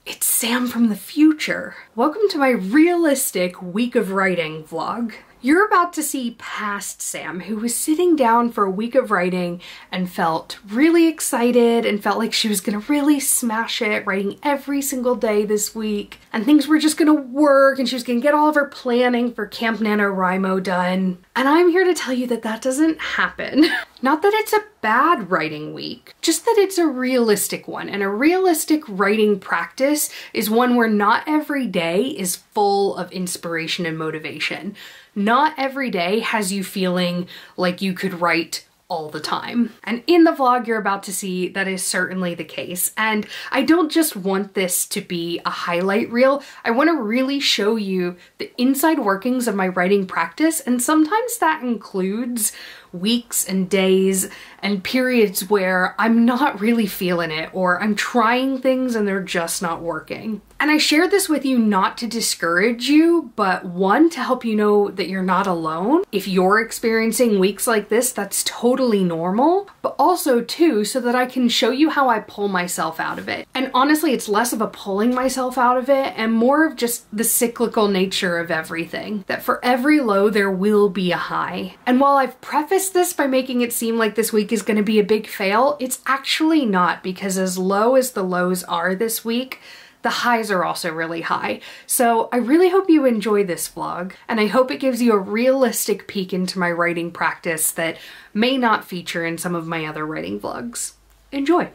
It's Sam from the future. Welcome to my realistic week of writing vlog. You're about to see past Sam, who was sitting down for a week of writing and felt really excited and felt like she was gonna really smash it, writing every single day this week, and things were just gonna work and she was gonna get all of her planning for Camp NaNoWriMo done. And I'm here to tell you that that doesn't happen. Not that it's a bad writing week, just that it's a realistic one. And a realistic writing practice is one where not every day is full of inspiration and motivation. Not every day has you feeling like you could write all the time. And in the vlog you're about to see, that is certainly the case. And I don't just want this to be a highlight reel. I want to really show you the inside workings of my writing practice, and sometimes that includes weeks and days and periods where I'm not really feeling it, or I'm trying things and they're just not working. And I share this with you not to discourage you, but one, to help you know that you're not alone. If you're experiencing weeks like this, that's totally normal, but also two, so that I can show you how I pull myself out of it. And honestly, it's less of a pulling myself out of it and more of just the cyclical nature of everything. That for every low, there will be a high. And while I've prefaced this by making it seem like this week is going to be a big fail, it's actually not, because as low as the lows are this week, the highs are also really high. So I really hope you enjoy this vlog, and I hope it gives you a realistic peek into my writing practice that may not feature in some of my other writing vlogs. Enjoy.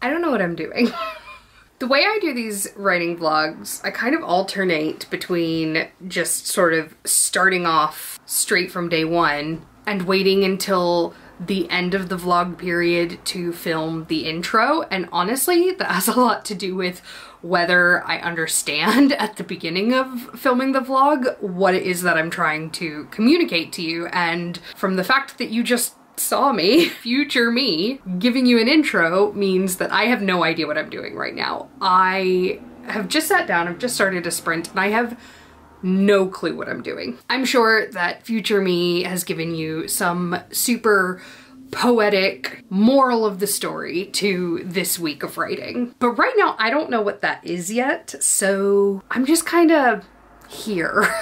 I don't know what I'm doing. The way I do these writing vlogs, I kind of alternate between just sort of starting off straight from day one and waiting until the end of the vlog period to film the intro. And honestly, that has a lot to do with whether I understand at the beginning of filming the vlog what it is that I'm trying to communicate to you. And from the fact that you just saw me, future me, giving you an intro means that I have no idea what I'm doing right now. I have just sat down, I've just started a sprint, and I have no clue what I'm doing. I'm sure that future me has given you some super poetic moral of the story to this week of writing. But right now, I don't know what that is yet, so I'm just kind of here.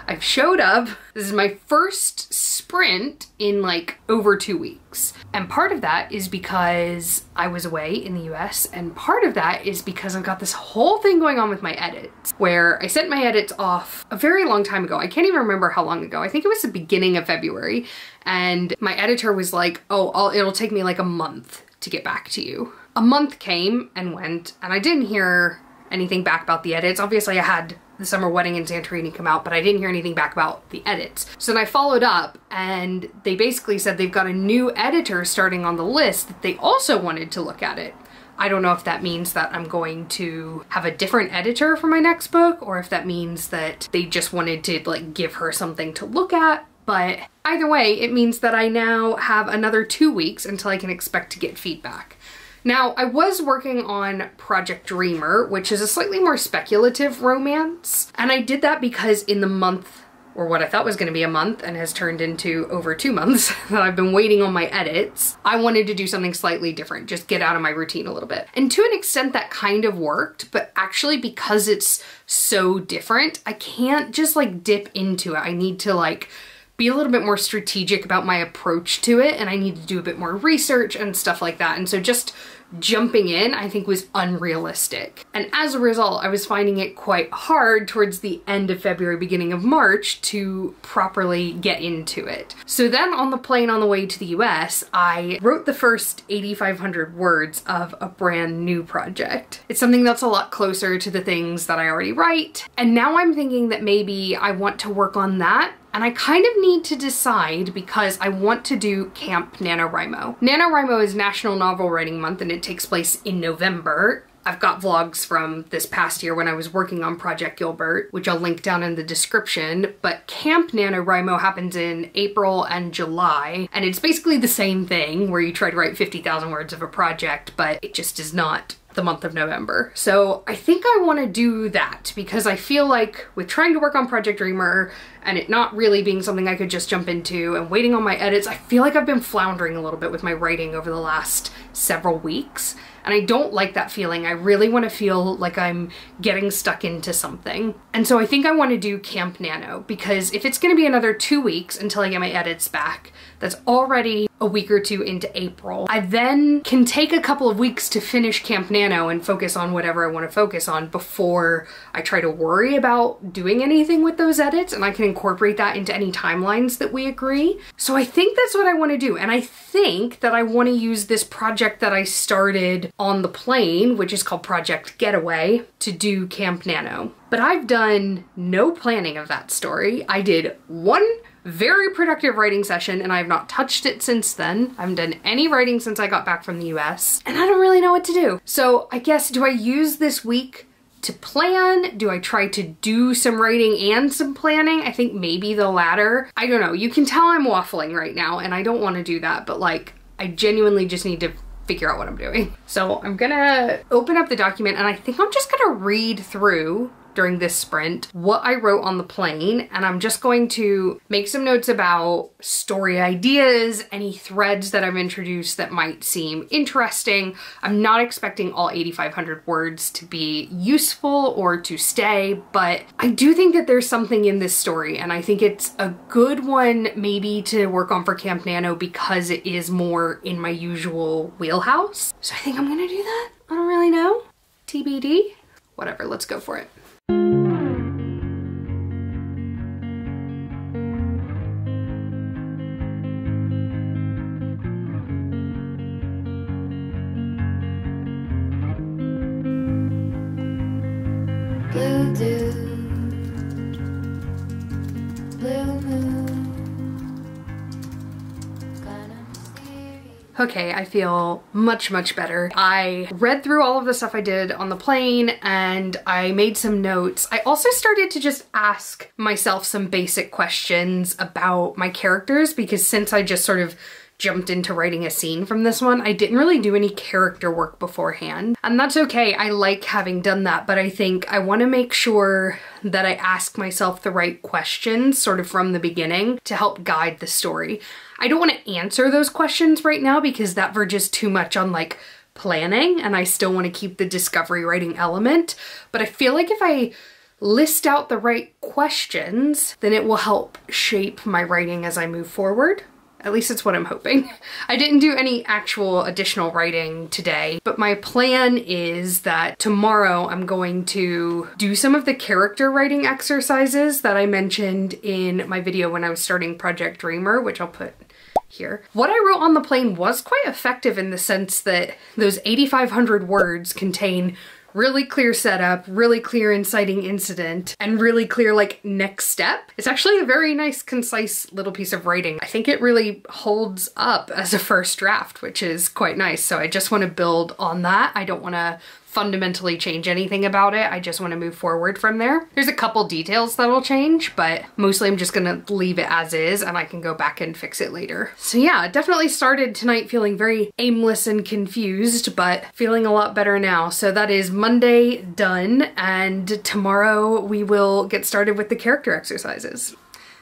I've showed up. This is my first sprint in like over 2 weeks. And part of that is because I was away in the US, and part of that is because I've got this whole thing going on with my edits, where I sent my edits off a very long time ago. I can't even remember how long ago. I think it was the beginning of February, and my editor was like, oh, it'll take me like a month to get back to you. A month came and went, and I didn't hear anything back about the edits. Obviously I had The Summer Wedding in Santorini come out, but I didn't hear anything back about the edits. So then I followed up, and they basically said they've got a new editor starting on the list that they also wanted to look at it. I don't know if that means that I'm going to have a different editor for my next book, or if that means that they just wanted to like give her something to look at. But either way, it means that I now have another 2 weeks until I can expect to get feedback. Now, I was working on Project Dreamer, which is a slightly more speculative romance, and I did that because in the month, or what I thought was going to be a month and has turned into over 2 months that I've been waiting on my edits, I wanted to do something slightly different, just get out of my routine a little bit. And to an extent that kind of worked, but actually because it's so different, I can't just like dip into it. I need to like be a little bit more strategic about my approach to it, and I need to do a bit more research and stuff like that. And so just jumping in, I think, was unrealistic. And as a result, I was finding it quite hard towards the end of February, beginning of March to properly get into it. So then on the plane on the way to the US, I wrote the first 8,500 words of a brand new project. It's something that's a lot closer to the things that I already write. And now I'm thinking that maybe I want to work on that. And I kind of need to decide, because I want to do Camp NaNoWriMo. NaNoWriMo is National Novel Writing Month, and it takes place in November. I've got vlogs from this past year when I was working on Project Gilbert, which I'll link down in the description, but Camp NaNoWriMo happens in April and July, and it's basically the same thing where you try to write 50,000 words of a project, but it just is not the month of November. So I think I want to do that, because I feel like with trying to work on Project Dreamer and it not really being something I could just jump into and waiting on my edits, I feel like I've been floundering a little bit with my writing over the last several weeks. And I don't like that feeling. I really want to feel like I'm getting stuck into something. And so I think I want to do Camp Nano, because if it's going to be another 2 weeks until I get my edits back, that's already a week or two into April. I then can take a couple of weeks to finish Camp Nano and focus on whatever I want to focus on before I try to worry about doing anything with those edits, and I can incorporate that into any timelines that we agree. So I think that's what I want to do, and I think that I want to use this project that I started on the plane, which is called Project Getaway, to do Camp Nano. But I've done no planning of that story. I did one very productive writing session and I have not touched it since then. I haven't done any writing since I got back from the US, and I don't really know what to do. So I guess, do I use this week to plan? Do I try to do some writing and some planning? I think maybe the latter. I don't know. You can tell I'm waffling right now and I don't want to do that, but like, I genuinely just need to figure out what I'm doing. So I'm gonna open up the document and I think I'm just gonna read through during this sprint what I wrote on the plane, and I'm just going to make some notes about story ideas, any threads that I've introduced that might seem interesting. I'm not expecting all 8,500 words to be useful or to stay, but I do think that there's something in this story, and I think it's a good one maybe to work on for Camp Nano because it is more in my usual wheelhouse. So I think I'm gonna do that. I don't really know. TBD. Whatever, let's go for it. Blue dew, blue moon, kind of mysterious. Okay, I feel much, much better. I read through all of the stuff I did on the plane and I made some notes. I also started to just ask myself some basic questions about my characters, because since I just sort of jumped into writing a scene from this one, I didn't really do any character work beforehand. And that's okay, I like having done that, but I think I want to make sure that I ask myself the right questions sort of from the beginning to help guide the story. I don't want to answer those questions right now because that verges too much on like planning, and I still want to keep the discovery writing element, but I feel like if I list out the right questions, then it will help shape my writing as I move forward. At least it's what I'm hoping. I didn't do any actual additional writing today, but my plan is that tomorrow I'm going to do some of the character writing exercises that I mentioned in my video when I was starting Project Dreamer, which I'll put here. What I wrote on the plane was quite effective in the sense that those 8,500 words contain really clear setup, really clear inciting incident, and really clear like next step. It's actually a very nice, concise little piece of writing. I think it really holds up as a first draft, which is quite nice. So I just want to build on that. I don't want to fundamentally change anything about it. I just want to move forward from there. There's a couple details that'll change, but mostly I'm just gonna leave it as is and I can go back and fix it later. So yeah, definitely started tonight feeling very aimless and confused, but feeling a lot better now. So that is Monday done, and tomorrow we will get started with the character exercises.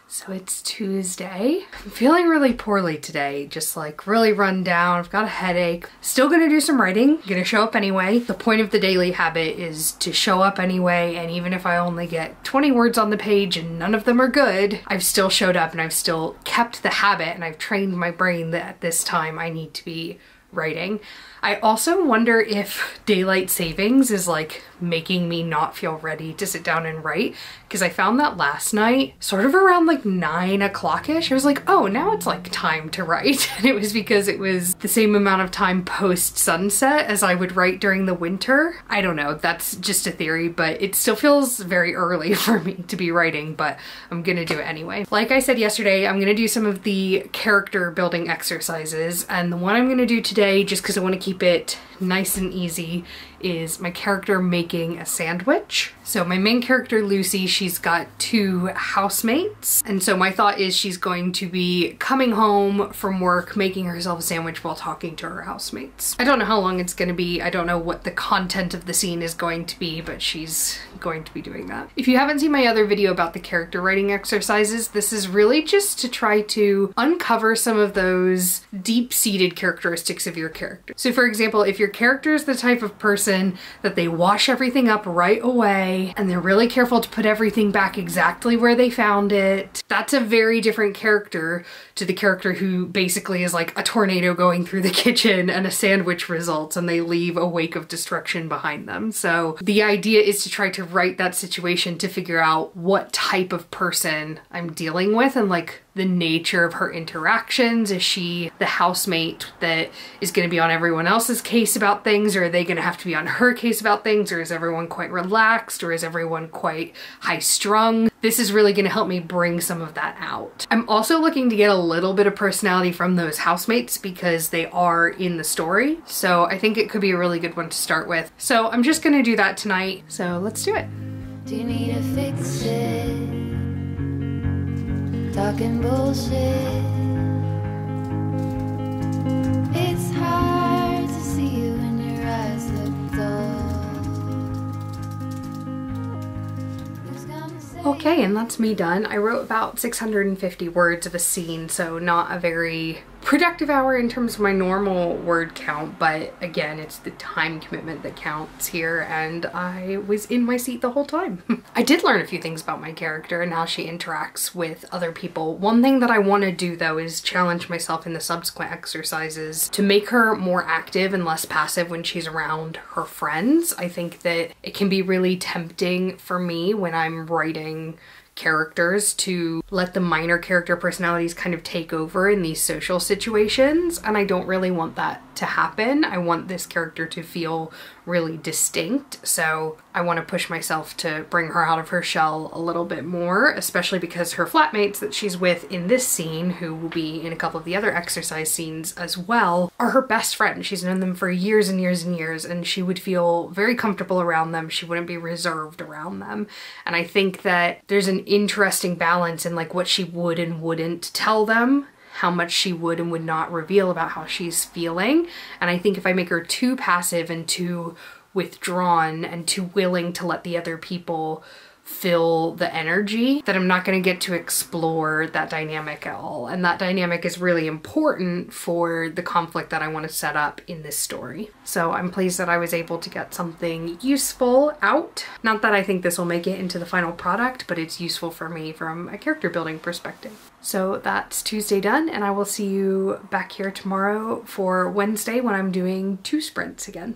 So it's Tuesday. I'm feeling really poorly today, just like really run down. I've got a headache. Still gonna do some writing, gonna show up anyway. The point of the daily habit is to show up anyway, and even if I only get 20 words on the page and none of them are good, I've still showed up and I've still kept the habit, and I've trained my brain that at this time I need to be writing. I also wonder if daylight savings is like making me not feel ready to sit down and write, because I found that last night sort of around like 9 o'clock-ish. I was like, oh, now it's like time to write. And it was because it was the same amount of time post sunset as I would write during the winter. I don't know, that's just a theory, but it still feels very early for me to be writing, but I'm gonna do it anyway. Like I said yesterday, I'm gonna do some of the character building exercises, and the one I'm gonna do today today, just because I want to keep it nice and easy, is my character making a sandwich. So my main character, Lucy, she's got 2 housemates. And so my thought is she's going to be coming home from work, making herself a sandwich while talking to her housemates. I don't know how long it's going to be. I don't know what the content of the scene is going to be, but she's going to be doing that. If you haven't seen my other video about the character writing exercises, this is really just to try to uncover some of those deep-seated characteristics of your character. So for example, if your character is the type of person that they wash everything up right away and they're really careful to put everything back exactly where they found it, that's a very different character to the character who basically is like a tornado going through the kitchen and a sandwich results and they leave a wake of destruction behind them. So the idea is to try to write that situation to figure out what type of person I'm dealing with and like the nature of her interactions. Is she the housemate that is going to be on everyone else's case about things, or are they going to have to be on her case about things, or is everyone quite relaxed, or is everyone quite high-strung? This is really going to help me bring some of that out. I'm also looking to get a little bit of personality from those housemates because they are in the story, so I think it could be a really good one to start with. So I'm just going to do that tonight, so let's do it. Do you need to fix it? Talking bullshit. It's hard to see you when your eyes look dull. Who's gonna say? Okay, and that's me done. I wrote about 650 words of a scene, so not a very productive hour in terms of my normal word count, but again, it's the time commitment that counts here, and I was in my seat the whole time. I did learn a few things about my character and how she interacts with other people. One thing that I want to do though is challenge myself in the subsequent exercises to make her more active and less passive when she's around her friends. I think that it can be really tempting for me when I'm writing characters to let the minor character personalities kind of take over in these social situations, and I don't really want that to happen. I want this character to feel really distinct, so I want to push myself to bring her out of her shell a little bit more, especially because her flatmates that she's with in this scene, who will be in a couple of the other exercise scenes as well, are her best friends. She's known them for years and years and years, and she would feel very comfortable around them. She wouldn't be reserved around them. And I think that there's an interesting balance in like what she would and wouldn't tell them, how much she would and would not reveal about how she's feeling. And I think if I make her too passive and too withdrawn and too willing to let the other people fill the energy, that I'm not going to get to explore that dynamic at all. And that dynamic is really important for the conflict that I want to set up in this story. So I'm pleased that I was able to get something useful out. Not that I think this will make it into the final product, but it's useful for me from a character building perspective. So that's Tuesday done, and I will see you back here tomorrow for Wednesday when I'm doing 2 sprints again.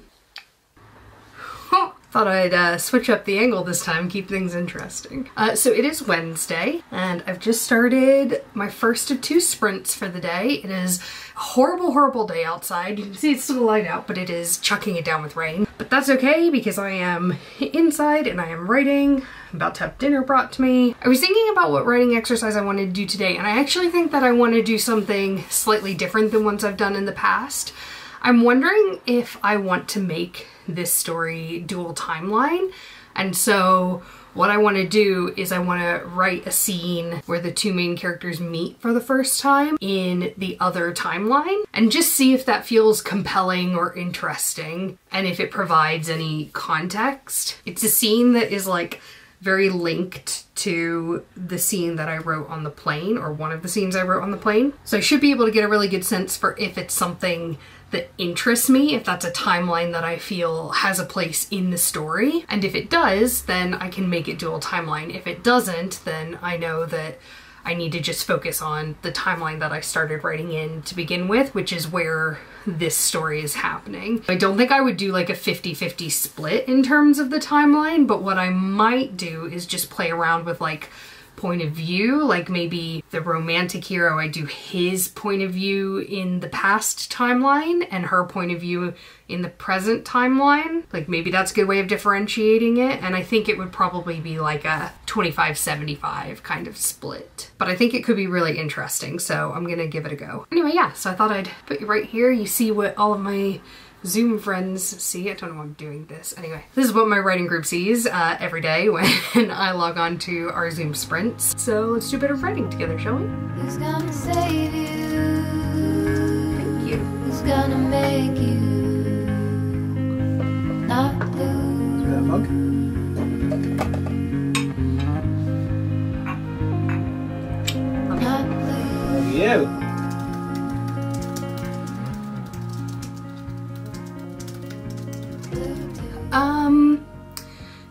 Thought I'd switch up the angle this time, keep things interesting. So it is Wednesday, and I've just started my first of 2 sprints for the day. It is a horrible, horrible day outside. You can see it's still light out, but it is chucking it down with rain. But that's okay because I am inside and I am writing. I'm about to have dinner brought to me. I was thinking about what writing exercise I wanted to do today, and I actually think that I want to do something slightly different than ones I've done in the past. I'm wondering if I want to make this story dual timeline. And so what I want to do is I want to write a scene where the 2 main characters meet for the first time in the other timeline and just see if that feels compelling or interesting and if it provides any context. It's a scene that is like very linked to the scene that I wrote on the plane, or one of the scenes I wrote on the plane. So I should be able to get a really good sense for if it's something that interests me, if that's a timeline that I feel has a place in the story. And if it does, then I can make it dual timeline. If it doesn't, then I know that I need to just focus on the timeline that I started writing in to begin with, which is where this story is happening. I don't think I would do like a 50-50 split in terms of the timeline, but what I might do is just play around with like point of view, like maybe the romantic hero, I do his point of view in the past timeline and her point of view in the present timeline. Like maybe that's a good way of differentiating it, and I think it would probably be like a 25-75 kind of split. But I think it could be really interesting, so I'm gonna give it a go. Anyway, yeah, so I thought I'd put you right here. You see what all of my Zoom friends see. I don't know why I'm doing this. Anyway, this is what my writing group sees every day when I log on to our Zoom sprints. So let's do a bit of writing together, shall we? Who's gonna save you? Thank you. Who's gonna make you not lose? That mug? Not lose. Love you.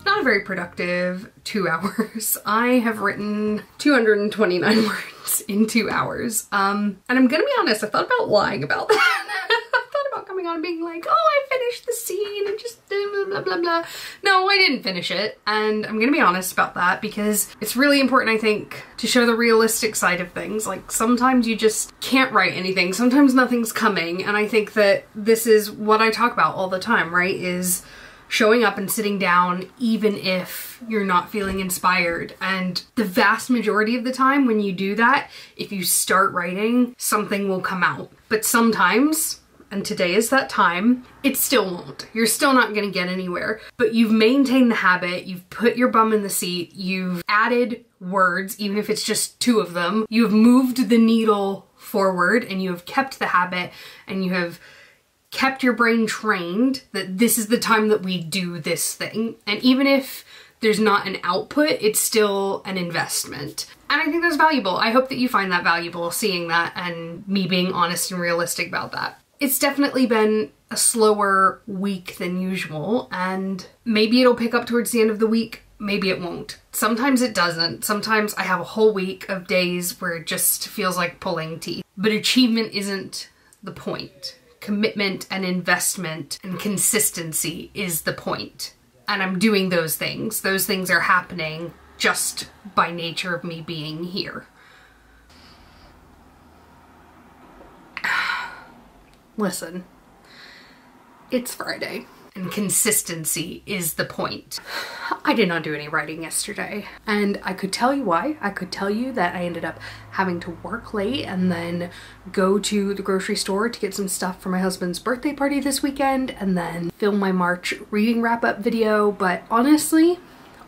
Not a very productive 2 hours. I have written 229 words in 2 hours. And I'm gonna be honest, I thought about lying about that. I thought about coming on and being like, oh, I finished the scene and just blah, blah, blah, blah. No, I didn't finish it. And I'm gonna be honest about that because it's really important, I think, to show the realistic side of things. Like sometimes you just can't write anything. Sometimes nothing's coming. And I think that this is what I talk about all the time, right? Is showing up and sitting down even if you're not feeling inspired. And the vast majority of the time when you do that, if you start writing, something will come out. But sometimes, and today is that time, it still won't. You're still not gonna get anywhere. But you've maintained the habit, you've put your bum in the seat, you've added words, even if it's just 2 of them. You've moved the needle forward and you have kept the habit and you have kept your brain trained that this is the time that we do this thing. And even if there's not an output, it's still an investment. And I think that's valuable. I hope that you find that valuable, seeing that and me being honest and realistic about that. It's definitely been a slower week than usual, and maybe it'll pick up towards the end of the week, maybe it won't. Sometimes it doesn't. Sometimes I have a whole week of days where it just feels like pulling teeth. But achievement isn't the point. Commitment and investment and consistency is the point. And I'm doing those things. Those things are happening just by nature of me being here. Listen, it's Friday. And consistency is the point. I did not do any writing yesterday, and I could tell you why. I could tell you that I ended up having to work late and then go to the grocery store to get some stuff for my husband's birthday party this weekend and then film my March reading wrap-up video, but honestly,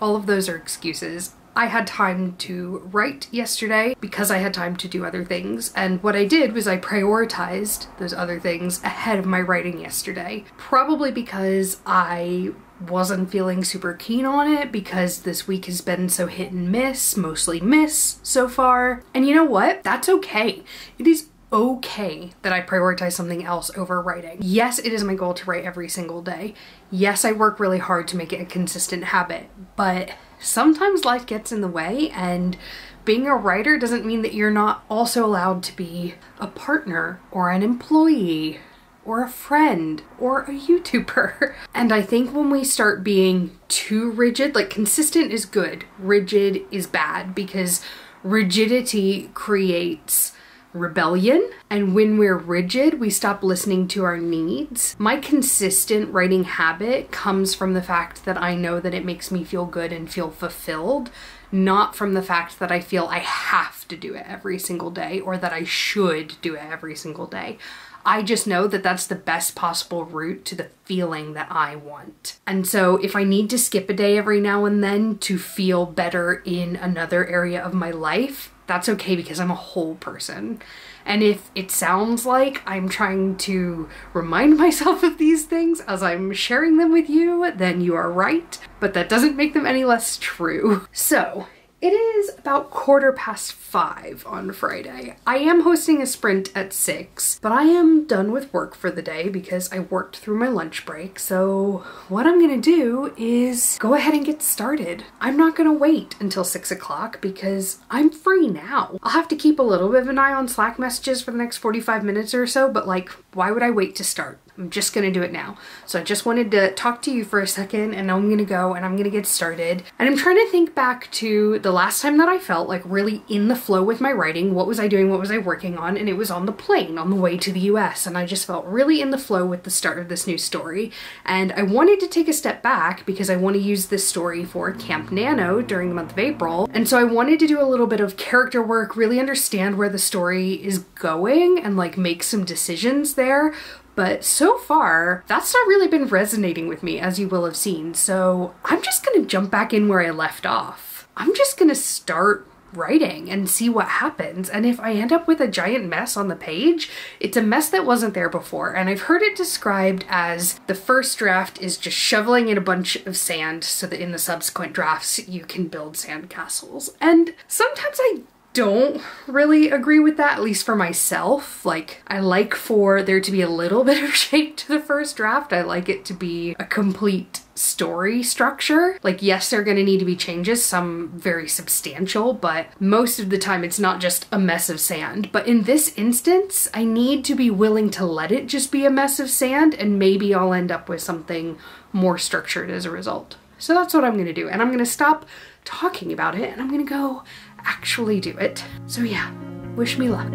all of those are excuses. I had time to write yesterday because I had time to do other things, and what I did was I prioritized those other things ahead of my writing yesterday. Probably because I wasn't feeling super keen on it, because this week has been so hit and miss, mostly miss so far. And you know what? That's okay. It is okay that I prioritize something else over writing. Yes, it is my goal to write every single day. Yes, I work really hard to make it a consistent habit, but sometimes life gets in the way, and being a writer doesn't mean that you're not also allowed to be a partner or an employee or a friend or a YouTuber. And I think when we start being too rigid, like consistent is good, rigid is bad, because rigidity creates rebellion, and when we're rigid, we stop listening to our needs. My consistent writing habit comes from the fact that I know that it makes me feel good and feel fulfilled, not from the fact that I feel I have to do it every single day or that I should do it every single day. I just know that that's the best possible route to the feeling that I want. And so if I need to skip a day every now and then to feel better in another area of my life, that's okay, because I'm a whole person. And if it sounds like I'm trying to remind myself of these things as I'm sharing them with you, then you are right, but that doesn't make them any less true. So it is about 5:15 on Friday. I am hosting a sprint at 6, but I am done with work for the day because I worked through my lunch break. So what I'm gonna do is go ahead and get started. I'm not gonna wait until 6 o'clock because I'm free now. I'll have to keep a little bit of an eye on Slack messages for the next 45 minutes or so, but like why would I wait to start? I'm just gonna do it now. So I just wanted to talk to you for a second, and now I'm gonna go and I'm gonna get started. And I'm trying to think back to the last time that I felt like really in the flow with my writing. What was I doing? What was I working on? And it was on the plane on the way to the US, and I just felt really in the flow with the start of this new story. And I wanted to take a step back because I want to use this story for Camp Nano during the month of April. And so I wanted to do a little bit of character work, really understand where the story is going and like make some decisions there. But so far, that's not really been resonating with me, as you will have seen. So I'm just gonna jump back in where I left off. I'm just gonna start writing and see what happens. And if I end up with a giant mess on the page, it's a mess that wasn't there before. And I've heard it described as the first draft is just shoveling in a bunch of sand so that in the subsequent drafts you can build sand castles. And sometimes I don't really agree with that, at least for myself. Like, I like for there to be a little bit of shape to the first draft. I like it to be a complete story structure. Like, yes, there are going to need to be changes, some very substantial, but most of the time it's not just a mess of sand. But in this instance, I need to be willing to let it just be a mess of sand, and maybe I'll end up with something more structured as a result. So that's what I'm going to do, and I'm going to stop talking about it and I'm going to go actually do it. So yeah, wish me luck.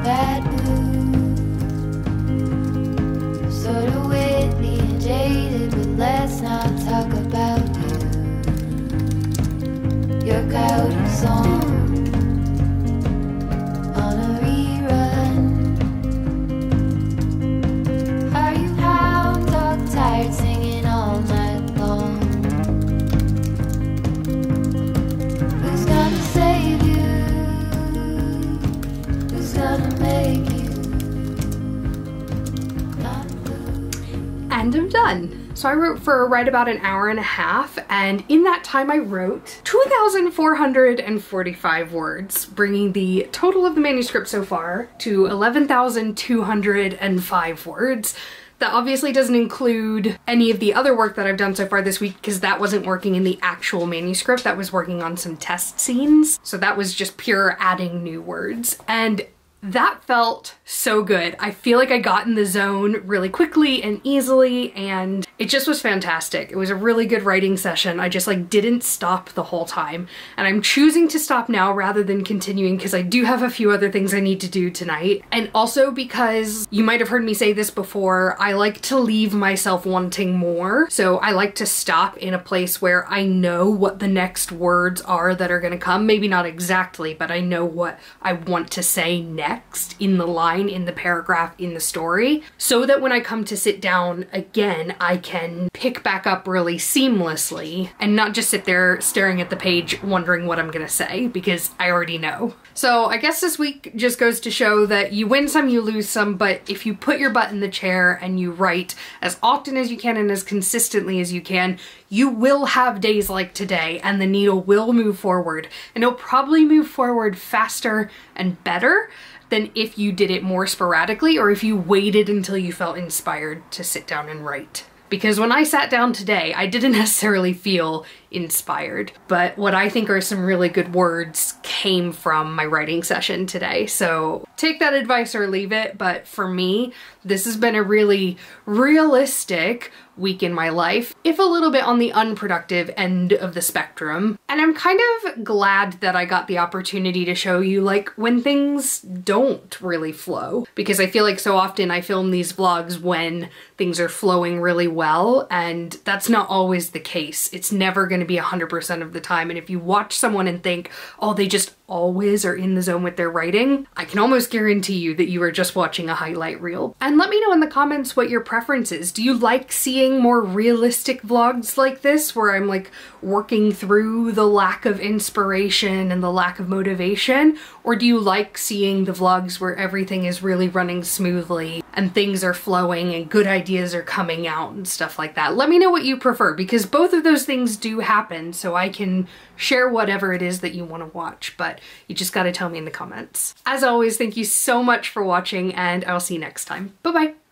Bad mood, sort of witty and jaded, but let's not talk about you. Your cowardly song on a rerun. Are you hound dog tired singing all night long? Who's gonna save you? Who's gonna make you not lose? And I'm done. So I wrote for right about an hour and a half, and in that time I wrote 2,445 words, bringing the total of the manuscript so far to 11,205 words. That obviously doesn't include any of the other work that I've done so far this week, because that wasn't working in the actual manuscript. That was working on some test scenes. So that was just pure adding new words. And that felt so good. I feel like I got in the zone really quickly and easily, and it just was fantastic. It was a really good writing session. I just like didn't stop the whole time, and I'm choosing to stop now rather than continuing because I do have a few other things I need to do tonight. And also because you might have heard me say this before, I like to leave myself wanting more. So I like to stop in a place where I know what the next words are that are gonna come. Maybe not exactly, but I know what I want to say next in the line, in the paragraph, in the story, so that when I come to sit down again, I can pick back up really seamlessly and not just sit there staring at the page wondering what I'm gonna say, because I already know. So I guess this week just goes to show that you win some, you lose some, but if you put your butt in the chair and you write as often as you can and as consistently as you can, you will have days like today, and the needle will move forward, and it'll probably move forward faster and better than if you did it more sporadically or if you waited until you felt inspired to sit down and write. Because when I sat down today, I didn't necessarily feel inspired, but what I think are some really good words came from my writing session today. So take that advice or leave it, but for me, this has been a really realistic week in my life, if a little bit on the unproductive end of the spectrum. And I'm kind of glad that I got the opportunity to show you like when things don't really flow, because I feel like so often I film these vlogs when things are flowing really well, and that's not always the case. It's never going to be 100% of the time. And if you watch someone and think, oh, they just always are in the zone with their writing, I can almost guarantee you that you are just watching a highlight reel. And let me know in the comments what your preference is. Do you like seeing more realistic vlogs like this, where I'm like working through the lack of inspiration and the lack of motivation? Or do you like seeing the vlogs where everything is really running smoothly and things are flowing and good ideas are coming out and stuff like that? Let me know what you prefer, because both of those things do happen, so I can share whatever it is that you want to watch, but you just gotta tell me in the comments. As always, thank you so much for watching, and I'll see you next time. Bye-bye.